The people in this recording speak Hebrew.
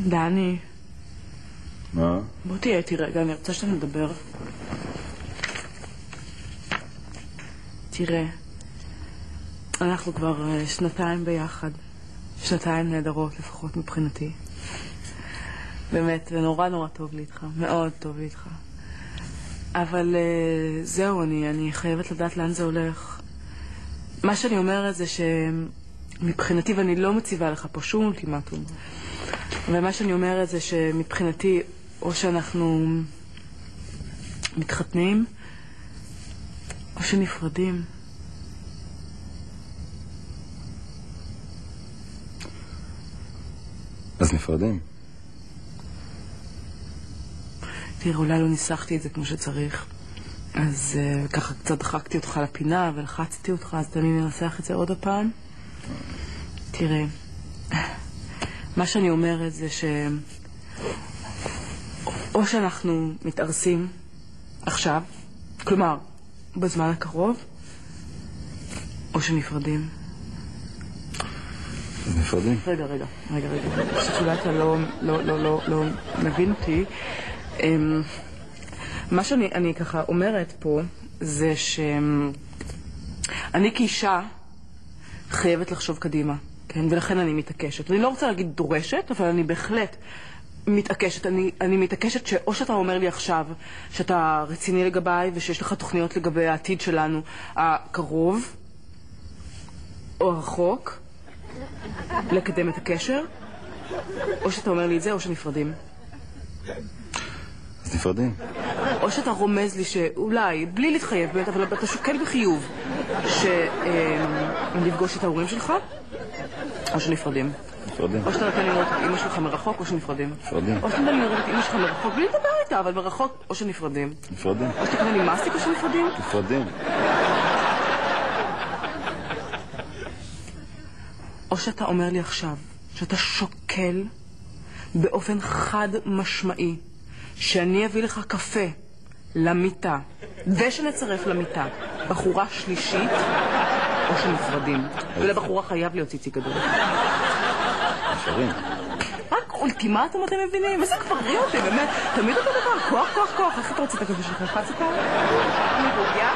דני. מה? בוא תהיה איתי רגע, אני רוצה שאתה מדבר. תראה, אנחנו כבר שנתיים ביחד. שנתיים נהדרות, לפחות מבחינתי. באמת, ונורא נורא טוב לי איתך, מאוד טוב לי איתך. אבל זהו, אני חייבת לדעת לאן זה הולך. מה שאני אומרת זה שמבחינתי, ואני לא מציבה לך פה שום אולטימטום, ומה שאני אומרת זה שמבחינתי, או שאנחנו מתחתנים, או שנפרדים. אז נפרדים. תראה, אולי לא ניסחתי את זה כמו שצריך. אז ככה קצת דחקתי אותך לפינה ולחצתי אותך, אז תן לי לנסח את זה עוד הפעם. תראה, מה שאני אומרת זה או שאנחנו מתארסים עכשיו, כלומר, בזמן הקרוב, או שנפרדים. אז נפרדים. רגע. שאולי אתה לא מבין אותי. מה שאני ככה אומרת פה זה שאני כאישה חייבת לחשוב קדימה, כן? ולכן אני מתעקשת. אני לא רוצה להגיד דורשת, אבל אני בהחלט מתעקשת. אני מתעקשת שאו שאתה אומר לי עכשיו שאתה רציני לגביי ושיש לך תוכניות לגבי העתיד שלנו הקרוב או הרחוק לקדם את הקשר, או שאתה אומר לי את זה או שנפרדים. אז נפרדים. או שאתה רומז לי שאולי, בלי להתחייב באמת, אבל אתה שוקל בחיוב שנפגוש את ההורים שלך, או שנפרדים. נפרדים. או שאתה נותן לי לראות את אמא שלך מרחוק, או שנפרדים. נפרדים. או שאתה נותן לי לראות את אמא שלך מרחוק, בלי לדבר איתה, אבל מרחוק, או שנפרדים. נפרדים. או שאתה נותן לי מסטיק, או שנפרדים. נפרדים. או שאתה אומר לי עכשיו שאתה שוקל באופן חד משמעי שאני אביא לך קפה למיטה ושנצרף למיטה בחורה שלישית, או שנפרדים. ולבחורה חייב להיות ציצי גדול. נשארים. רק אולטימטום, אתם מבינים? איזה כפרי אותי, באמת. תמיד אותו דבר, כוח. איך אתה רוצה את הקפה שלך? חצי פעם? אני בוגיה?